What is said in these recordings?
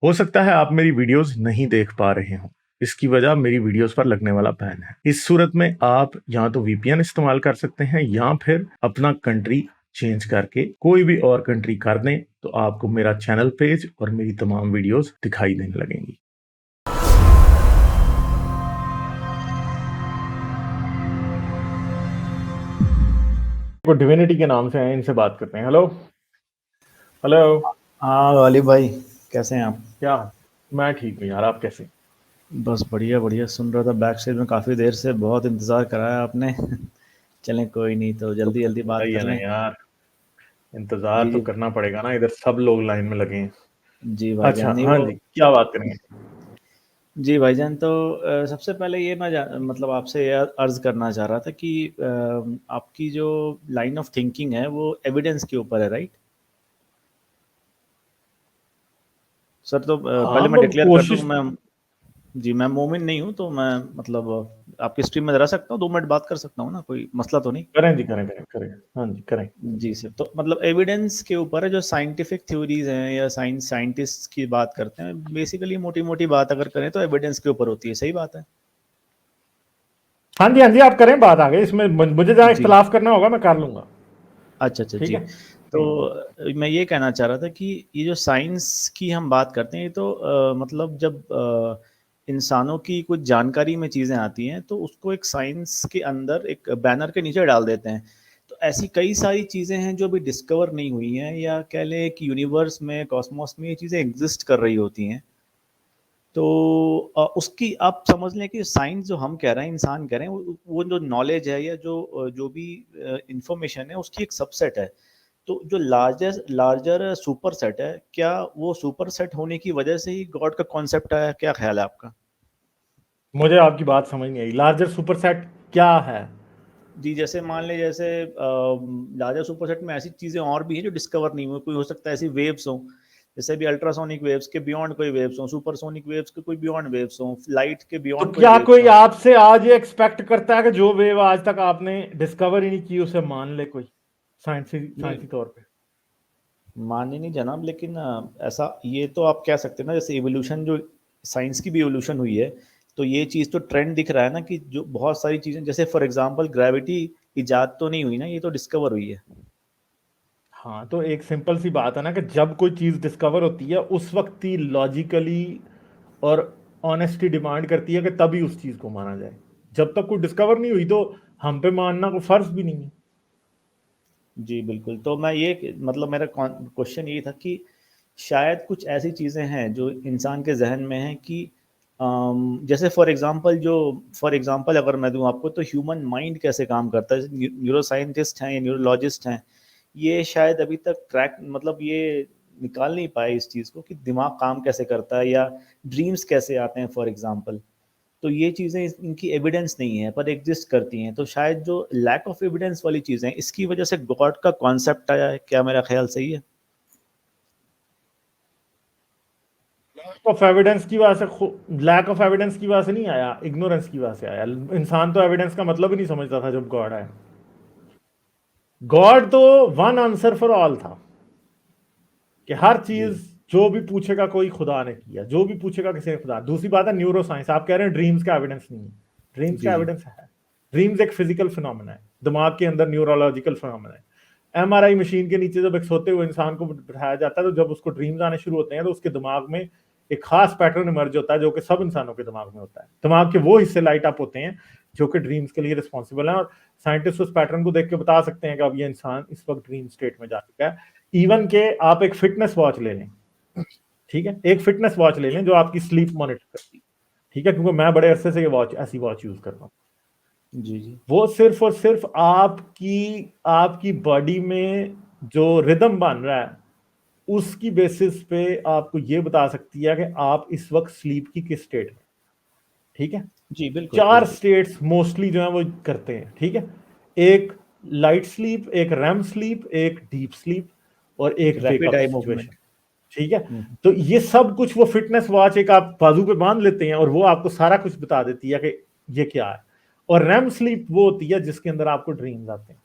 हो सकता है आप मेरी वीडियोस नहीं देख पा रहे हो। इसकी वजह मेरी वीडियोस पर लगने वाला बैन है। इस सूरत में आप या तो वीपीएन इस्तेमाल कर सकते हैं या फिर अपना कंट्री चेंज करके कोई भी और कंट्री कर दें, तो आपको मेरा चैनल पेज और मेरी तमाम वीडियोस दिखाई देने लगेंगी। को डिविनिटी के नाम से हैं, इनसे बात करते हैं। Hello hello. हाँ गालिब भाई, कैसे हैं आप? क्या? मैं ठीक हूँ यार, आप कैसे? बस बढ़िया बढ़िया। सुन रहा था बैक साइड में, काफ़ी देर से बहुत इंतज़ार कराया आपने। चलें कोई नहीं, तो तो जल्दी जल्दी पता बात ही कर है ना लें। यार, इंतजार जी तो जी। करना पड़ेगा ना, इधर सब लोग लाइन में लगे हैं। जी भाईजान, अच्छा, नहीं हाँ वो। जी, क्या बात करेंगे? जी भाईजान, तो सबसे पहले ये मैं मतलब आपसे यह अर्ज़ करना चाह रहा था कि आपकी जो लाइन ऑफ थिंकिंग है वो एविडेंस के ऊपर है, राइट सर? तो हाँ, पहले मैं मतलब डिक्लेयर कर दूं, कोशिश। मैं जी मैं मोमिन नहीं हूं, तो मैं मतलब आपकी स्ट्रीम में रह सकता हूँ, 2 मिनट बात कर सकता हूँ ना, कोई मसला तो नहीं? करें जी, करें करें करें। हाँ जी, करें। जी सर, तो मतलब एविडेंस के ऊपर है, जो साइंटिफिक थ्योरीज हैं या साइंटिस्ट की बात करते हैं, बेसिकली मोटी मोटी बात अगर करें तो एविडेंस के ऊपर होती है, सही बात है? हाँ जी हाँ जी, आप करें बात आगे। इसमें मुझे जहाँ जी। इख्तलाफ करना होगा मैं कर लूंगा। अच्छा अच्छा ठीक जी। है। तो मैं ये कहना चाह रहा था कि ये जो साइंस की हम बात करते हैं, ये तो मतलब जब इंसानों की कुछ जानकारी में चीज़ें आती हैं तो उसको एक साइंस के अंदर एक बैनर के नीचे डाल देते हैं। तो ऐसी कई सारी चीज़ें हैं जो अभी डिस्कवर नहीं हुई हैं, या कह लें कि यूनिवर्स में, कॉस्मोस में ये चीज़ें एग्जिस्ट कर रही होती हैं। तो उसकी आप समझ लें कि साइंस जो हम कह रहे हैं, इंसान कह रहे हैं, वो जो नॉलेज है या जो भी इंफॉर्मेशन है, उसकी एक सबसेट है। तो जो लार्जर लार्जर सुपर सेट है, क्या वो सुपर सेट होने की वजह से ही गॉड का कॉन्सेप्ट आया? क्या ख्याल है आपका? मुझे आपकी बात समझ नहीं आई। लार्जर सुपरसेट क्या है? जी, जैसे मान लें, जैसे लार्जर सुपर सेट में ऐसी चीज़ें और भी हैं जो डिस्कवर नहीं हुई। कोई हो सकता है ऐसी वेव्स हों, जैसे भी अल्ट्रासोनिक वेव्स के बियॉन्ड कोई वेव्स हों, सुपरसोनिक वेव्स के कोई बियॉन्ड वेव्स हों, लाइट के तो बियॉन्ड कोई क्या वेव्स कोई हों। आपसे आज ये एक्सपेक्ट करता है कि जो वेव आज तक आपने डिस्कवर ही नहीं की उसे मान ले कोई, साइंसी नहीं, साइंसी तौर पे? माने नहीं जनाब, लेकिन ऐसा ये तो आप कह सकते हैं ना, जैसे इवोल्यूशन, जो साइंस की भी इवोल्यूशन हुई है, तो ये चीज़ तो ट्रेंड दिख रहा है ना, कि जो बहुत सारी चीज़ें, जैसे फॉर एग्जांपल ग्रेविटी इजाद तो नहीं हुई ना, ये तो डिस्कवर हुई है। हाँ, तो एक सिंपल सी बात है ना कि जब कोई चीज डिस्कवर होती है उस वक्त ही लॉजिकली और ऑनेस्टी डिमांड करती है कि तभी उस चीज को माना जाए। जब तक कोई डिस्कवर नहीं हुई तो हम पे मानना कोई फर्ज भी नहीं है। जी बिल्कुल, तो मैं ये मतलब मेरा क्वेश्चन ये था कि शायद कुछ ऐसी चीज़ें हैं जो इंसान के जहन में हैं कि जैसे फॉर एग्जांपल अगर मैं दूं आपको, तो ह्यूमन माइंड कैसे काम करता है। न्यूरो साइंटिस्ट हैं या न्यूरोलॉजिस्ट हैं, ये शायद अभी तक क्रैक, मतलब ये निकाल नहीं पाए इस चीज़ को कि दिमाग काम कैसे करता है, या ड्रीम्स कैसे आते हैं फॉर एग्जांपल। तो ये चीज़ें इनकी एविडेंस नहीं है पर एग्जिस्ट करती हैं। तो शायद जो लैक ऑफ एविडेंस वाली चीज़ें हैं, इसकी वजह से गॉड का कॉन्सेप्ट आया है। क्या मेरा ख्याल सही है? लैक ऑफ एविडेंस की वजह से नहीं आया, इग्नोरेंस की वजह से आया। इंसान तो एविडेंस का मतलब ही नहीं समझता था जब गॉड आया। गॉड तो वन आंसर फॉर ऑल था कि हर जी चीज जो भी पूछेगा कोई खुदा ने किया, जो भी पूछेगा किसी ने खुदा। दूसरी बात है न्यूरो साइंस, आप कह रहे हैं ड्रीम्स का एविडेंस नहीं है। ड्रीम्स जी का जी। एविडेंस है। ड्रीम्स एक फिजिकल फिनोमेना है, दिमाग के अंदर न्यूरोलॉजिकल फिनोमेना है। एमआरआई मशीन के नीचे जब एक सोते हुए इंसान को बिठाया जाता है, तो जब उसको ड्रीम्स आने शुरू होते हैं तो उसके दिमाग में एक खास पैटर्न इमर्ज होता है जो कि सब इंसानों के दिमाग में होता है। दिमाग के वो हिस्से लाइट अप होते हैं जो कि ड्रीम्स के लिए रिस्पॉन्सिबल हैं, और साइंटिस्ट उस पैटर्न को देख के बता सकते हैं कि अब ये इंसान इस वक्त ड्रीम स्टेट में जा चुका है। इवन के आप एक फिटनेस वॉच ले लें, ठीक है, एक फिटनेस वॉच ले लें जो आपकी स्लीप मॉनिटर करती है, ठीक है, क्योंकि मैं बड़े अरसे से ये वॉच, ऐसी वॉच यूज कर रहा हूँ। जी जी। वो सिर्फ और सिर्फ आपकी आपकी बॉडी में जो रिदम बन रहा है उसकी बेसिस पे आपको ये बता सकती है कि आप इस वक्त स्लीप की किस स्टेट में। ठीक है। जी बिल्कुल चार बिल्कुल। स्टेट्स मोस्टली जो है वो करते हैं, ठीक है। एक लाइट स्लीप, एक रैम स्लीप, एक डीप स्लीप, और एक रैपिड वेकअप आई सिचुएशन। मूवमेंट। ठीक है। तो ये सब कुछ वो फिटनेस वॉच एक आप बाजू पे बांध लेते हैं और वो आपको सारा कुछ बता देती है कि ये क्या है। और रैम स्लीप वो होती है जिसके अंदर आपको ड्रीम्स आते हैं।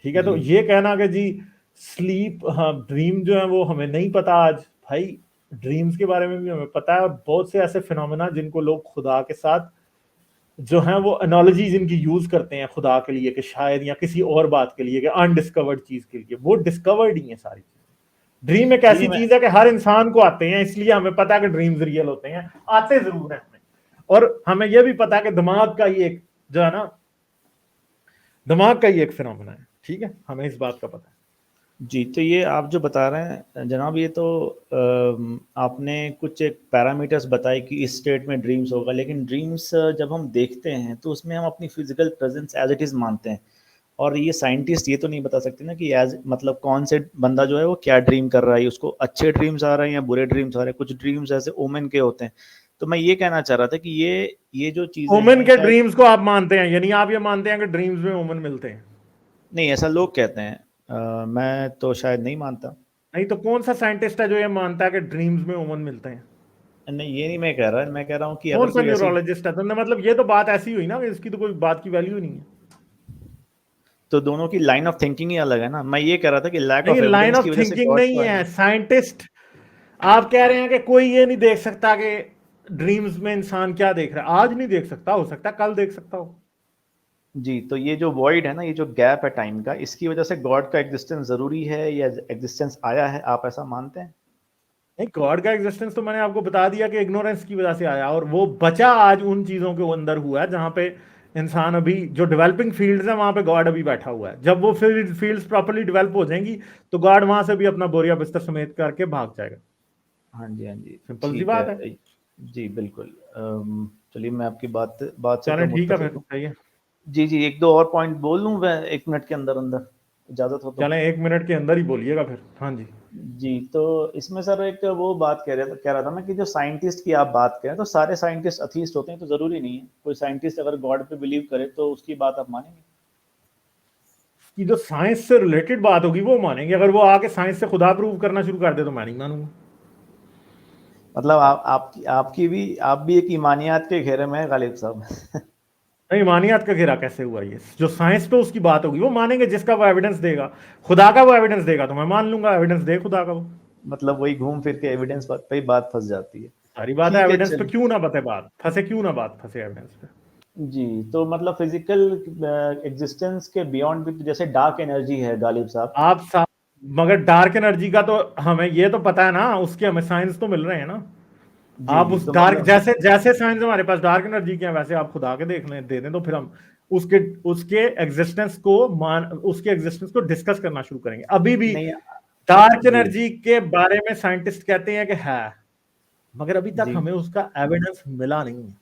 ठीक है। तो जी ये कहना कि जी स्लीप, हाँ ड्रीम जो है वो हमें नहीं पता आज, भाई ड्रीम्स के बारे में भी हमें पता है, और बहुत से ऐसे फिनोमेना जिनको लोग खुदा के साथ जो है वो एनालॉजीज इनकी यूज करते हैं खुदा के लिए, कि शायद या किसी और बात के लिए, कि अनडिस्कवर्ड चीज के लिए, वो डिस्कवर्ड ही है सारी चीजें। ड्रीम एक ऐसी चलिए मैं चीज है कि हर इंसान को आते हैं, इसलिए हमें पता है कि ड्रीम्स रियल होते हैं, आते जरूर हैं हमें। और हमें यह भी पता है कि दिमाग का ही एक जो है ना, दिमाग का ही एक फिनोमेना है, ठीक है, हमें इस बात का पता है। जी, तो ये आप जो बता रहे हैं जनाब, ये तो आपने कुछ एक पैरामीटर्स बताए कि इस स्टेट में ड्रीम्स होगा, लेकिन ड्रीम्स जब हम देखते हैं तो उसमें हम अपनी physical presence as it is मानते हैं, और ये साइंटिस्ट ये तो नहीं बता सकते ना कि एज मतलब कौन से बंदा जो है वो क्या ड्रीम कर रहा है, उसको अच्छे ड्रीम्स आ रहे हैं या बुरे ड्रीम्स आ रहे हैं। कुछ ड्रीम्स ऐसे ओमेन के होते हैं। तो मैं ये कहना चाह रहा था कि ये जो चीज़ें ओमन हैं के क्या, ड्रीम्स को आप मानते हैं, यानी आप ये मानते हैं कि ड्रीम्स में ओमन मिलते हैं? नहीं ऐसा लोग कहते हैं, मैं तो शायद नहीं मानता। नहीं तो कौन सा साइंटिस्ट है जो ये मानता है कि ड्रीम्स में ओमन मिलते हैं? नहीं ये नहीं मैं कह रहा, मैं कह रहा हूँ कि कौन अगर सा कोई ऐसी, न्यूरोलॉजिस्ट है? तो मतलब ये तो बात ऐसी हुई ना कि इसकी तो कोई बात की वैल्यू नहीं है। तो दोनों की लाइन ऑफ थिंकिंग ही अलग है ना। मैं ये कह रहा था कि लैक ऑफ नहीं, लाइन एविडेंस ऑफ की वजह से थिंकिंग गॉड नहीं को, है साइंटिस्ट। आप कह रहे हैं कि कोई ये नहीं देख सकता कि ड्रीम्स में इंसान क्या देख रहा है, आज नहीं देख सकता, हो सकता है कल देख सकता हो। जी, तो ये जो वॉइड है ना, ये जो गैप है टाइम का, इसकी वजह से गॉड का एग्जिस्टेंस जरूरी है या एग्जिस्टेंस आया है, आप ऐसा मानते हैं? नहीं, गॉड का एग्जिस्टेंस तो मैंने आपको बता दिया कि इग्नोरेंस की वजह से आया, और वो बचा आज उन चीजों के अंदर हुआ है जहां पे इंसान अभी, जो डेवलपिंग फील्ड्स है वहां पे गॉड अभी बैठा हुआ है। जब वो फील्ड्स प्रॉपर्ली डेवलप हो जाएंगी तो गॉड वहां से भी अपना बोरिया बिस्तर समेत करके भाग जाएगा। हाँ जी, हाँ जी, सिंपल सी ठीक है। बात है। जी बिल्कुल। चलिए मैं आपकी बात बात से तो चलें ठीक है, मुत्तफिक फिर हूँ। सही है। जी जी, एक दो और पॉइंट बोल लूँ मैं 1 मिनट के अंदर अंदर, इजाज़त हो तो? चलें, 1 मिनट के अंदर ही बोलिएगा फिर। हाँ जी। जी, तो इसमें सर एक वो बात कह रहा था मैं कि जो साइंटिस्ट की आप बात करें तो सारे साइंटिस्ट अथीस्ट होते हैं तो ज़रूरी नहीं है। कोई साइंटिस्ट अगर गॉड पे बिलीव करे तो उसकी बात आप मानेंगे? कि जो साइंस से रिलेटेड बात होगी वो मानेंगे, अगर वो आके साइंस से खुदा प्रूव करना शुरू कर दे तो मैं नहीं मानूंगा। मतलब आप भी एक ईमानियात के घेरे में है गालिब साहब। नहीं, ईमानियत का घेरा कैसे हुआ? ये जो साइंस पे उसकी बात होगी वो मानेंगे, जिसका वो एविडेंस देगा। खुदा का वो एविडेंस देगा तो मैं मान लूंगा, एविडेंस दे खुदा का वो। मतलब वही घूम फिर के एविडेंस पे ही बात फंस जाती है। सारी बात है, ठीक है, एविडेंस पे चलिए। क्यों ना बते बात फंसे, क्यों ना बात फंसे एविडेंस पे। जी, तो मतलब फिजिकल एग्जिस्टेंस के बियॉन्ड भी तो जैसे डार्क एनर्जी है गालिब साहब। आप सा मगर डार्क एनर्जी का तो हमें ये तो पता है ना, उसके हमें साइंस तो मिल रहे हैं ना। जी आप जी, उस तो डार्क, मतलब जैसे जैसे साइंस हमारे पास डार्क एनर्जी के हैं, वैसे आप खुदा के देख लें, दे दें तो फिर हम उसके उसके एग्जिस्टेंस को मान उसके एग्जिस्टेंस को डिस्कस करना शुरू करेंगे। अभी भी नहीं। डार्क जी एनर्जी के बारे में साइंटिस्ट कहते हैं कि है, मगर अभी तक जी, हमें उसका एविडेंस मिला नहीं है।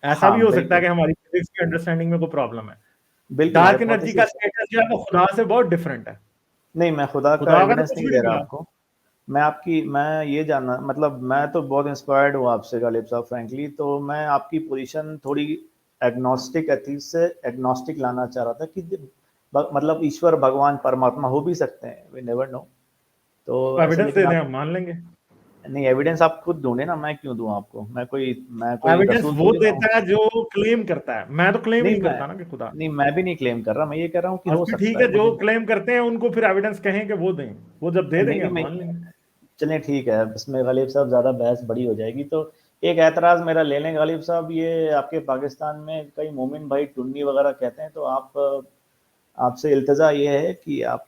ऐसा भी हाँ हो सकता है बिल्कुल। कि हमारी फिजिक्स की अंडरस्टैंडिंग में कोई प्रॉब्लम है। बिल्कुल डार्क एनर्जी का हाइपोथेसिस। स्टेटस जो है वो खुदा से बहुत डिफरेंट है। नहीं, मैं खुदा का खुदा का तो एविडेंस कुछ नहीं भी दे नहीं रहा मिला। आपको। मैं ये जानना, मतलब मैं तो बहुत इंस्पायर्ड हूँ आपसे गालिब साहब फ्रैंकली, तो मैं आपकी पोजीशन थोड़ी एग्नोस्टिक एथीस्ट से एग्नोस्टिक लाना चाह रहा था कि मतलब ईश्वर भगवान परमात्मा हो भी सकते हैं, वी नेवर नो। तो ऐसे, एविडेंस लेकिन दे दें, आप, हम मान लेंगे। नहीं एविडेंस आप खुद ढूंढे ना, मैं क्यों दूं आपको? मैं कोई एविडेंस रसूल वो थोड़ी ना हूँ। देता है जो क्लेम करता है, मैं तो क्लेम ही नहीं नहीं मैं करता ना कि खुदा। नहीं मैं भी नहीं क्लेम कर रहा, मैं ये कह रहा हूँ कि बस हो फिर ठीक सकता है है, कुछ। जो क्लेम करते हैं उनको फिर एविडेंस कहें कि वो दें, वो जब दे नहीं देंगे नहीं, हम मैं, मान लेंगे। चलें ठीक है, इसमें गालिब साहब ज़्यादा बहस बड़ी हो जाएगी, तो एक एतराज़ मेरा ले लें गालिब साहब। ये आपके पाकिस्तान में कई मोमिन भाई टुन्नी वगैरह कहते हैं, तो आपसे इल्तजा ये है कि आप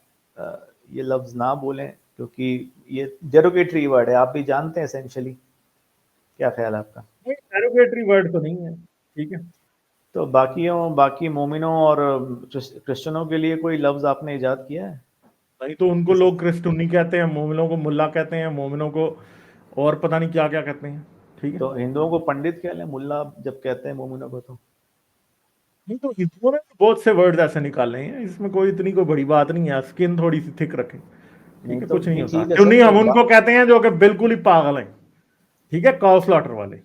ये लफ्ज़ ना बोलें, क्योंकि ये डेरोगेटरी वर्ड है, आप भी जानते हैं एसेंशियली। क्या ख्याल है आपका? नहीं, डेरोगेटरी वर्ड तो नहीं है, ठीक है। तो बाकी मोमिनों और क्रिश्चियनों के लिए कोई लफ्ज़ आपने इजाद किया है? नहीं तो उनको किसी, लोग क्रिस्टुनी कहते हैं, मोमिनों को मुल्ला कहते हैं, मोमिनों को और पता नहीं क्या क्या कहते हैं, ठीक है। तो हिंदुओं को पंडित कह लें, मुल्ला जब कहते हैं मोमिनों को तो? नहीं तो हिंदुओं ने तो बहुत से वर्ड ऐसे निकाले हैं, इसमें कोई इतनी कोई बड़ी बात नहीं है, स्किन थोड़ी सी थिक रखें, ठीक नहीं है, तो, कुछ नहीं नहीं होता। ठीक है सर, चुन्नी तो हम उनको कहते हैं जो कि बिल्कुल ही पागल हैं, ठीक है, काउ स्लॉटर वाले।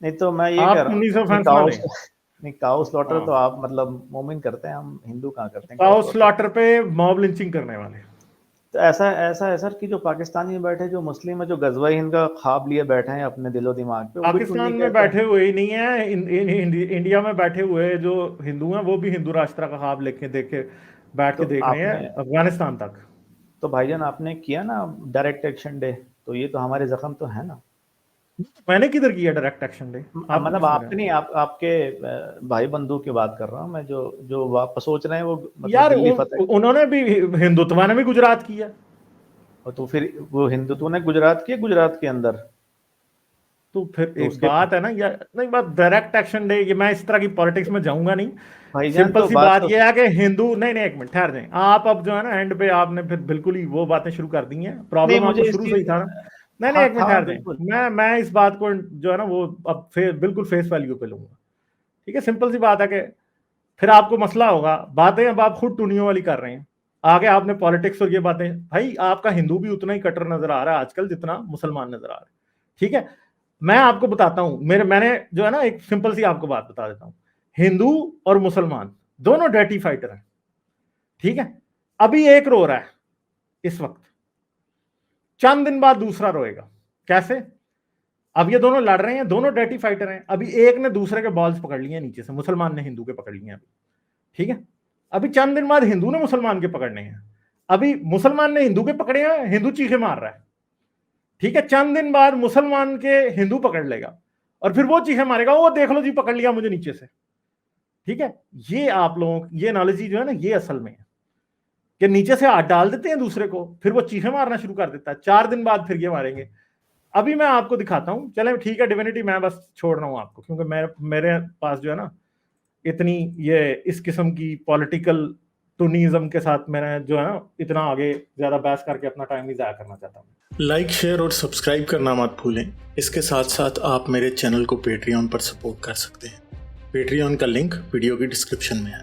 नहीं तो मैं ये कह आप रहा हूँ, चुन्नी से नहीं ऑफेंस ना काउ लें। नहीं काउ स्लॉटर तो हाँ, आप मतलब मोमिन करते हैं, हम हिंदू कहाँ करते हैं काउ काउ स्लॉटर। स्लॉटर पे मॉब लिंचिंग करने वाले। तो ऐसा ऐसा है सर कि जो पाकिस्तानी में बैठे जो मुस्लिम है, जो गजवा हिंद का ख्वाब लिए बैठे हैं अपने दिलो दिमाग पे, वो भी पाकिस्तान टुन्नी में कहते हैं। बैठे हुए ही नहीं है, इंडिया में बैठे हुए जो हिंदू हैं वो भी हिंदू राष्ट्र का ख्वाब लेके देखे बैठ तो के देख रहे हैं आपने अफगानिस्तान तक। तो भाईजान आपने किया ना डायरेक्ट एक्शन डे, तो ये तो हमारे जख्म तो है ना। मैंने किधर किया डायरेक्ट एक्शन डे? मतलब आपके नहीं, आपके भाई बंधु की बात कर रहा हूँ मैं, जो वापस सोच रहे हैं वो मतलब यार दिल्ली फतेह। उन्होंने भी, हिंदुत्व ने भी गुजरात किया। तो फिर वो हिंदुत्व ने गुजरात किया, गुजरात के अंदर। तो फिर तो एक बात है ना यार, नहीं बात डायरेक्ट एक्शन डे, ये मैं इस तरह की पॉलिटिक्स में जाऊंगा नहीं। भाईजान सिंपल तो सी बात बात तो ये है कि हिंदू, नहीं नहीं एक मिनट ठहर जाएं आप, अब जो है ना एंड पे आपने फिर बिल्कुल ही वो बातें शुरू कर दी हैं। नहीं, प्रॉब्लम मुझे आपको इस शुरू से ही चीज था ना। नहीं नहीं हाँ एक मिनट था ठहर जाएं, बिल्कुल। मैं इस बात को जो है ना वो अब बिल्कुल फेस वैल्यू पे लूंगा। ठीक है, सिंपल सी बात है कि फिर आपको मसला होगा, बातें अब आप खुद टुनियों वाली कर रहे हैं। आगे आपने पॉलिटिक्स और ये बातें, भाई आपका हिंदू भी उतना ही कट्टर नजर आ रहा है आजकल जितना मुसलमान नजर आ रहा है। ठीक है, मैं आपको बताता हूं, मैंने जो है ना एक सिंपल सी आपको बात बता देता हूं। हिंदू और मुसलमान दोनों डर्टी फाइटर हैं। ठीक है, अभी एक रो रहा है इस वक्त, चंद दिन बाद दूसरा रोएगा। कैसे? अब ये दोनों लड़ रहे हैं, दोनों डर्टी फाइटर हैं। अभी एक ने दूसरे के बॉल्स पकड़ लिए नीचे से, मुसलमान ने हिंदू के पकड़ लिए अभी। ठीक है, अभी चंद दिन बाद हिंदू ने मुसलमान के पकड़ने हैं। अभी मुसलमान ने हिंदू के पकड़े हैं, हिंदू चीखे मार रहा है। ठीक है, चंद दिन बाद मुसलमान के हिंदू पकड़ लेगा और फिर वो चीखे मारेगा, वो देख लो जी पकड़ लिया मुझे नीचे से। ठीक है, ये आप लोगों ये एनालॉजी जो है ना, ये असल में है कि नीचे से हाथ डाल देते हैं दूसरे को, फिर वो चीखे मारना शुरू कर देता है। 4 दिन बाद फिर ये मारेंगे। अभी मैं आपको दिखाता हूं, चले ठीक है डिविनिटी, मैं बस छोड़ रहा हूं आपको, क्योंकि मेरे पास जो है ना इतनी ये इस किस्म की पॉलिटिकल टूनिज्म के साथ मैंने जो है ना इतना आगे ज्यादा बहस करके अपना टाइम नहीं जाया करना चाहता हूँ। लाइक, शेयर और सब्सक्राइब करना मत भूलें। इसके साथ साथ आप मेरे चैनल को पेट्रियन पर सपोर्ट कर सकते हैं। पेट्रियन का लिंक वीडियो की डिस्क्रिप्शन में है।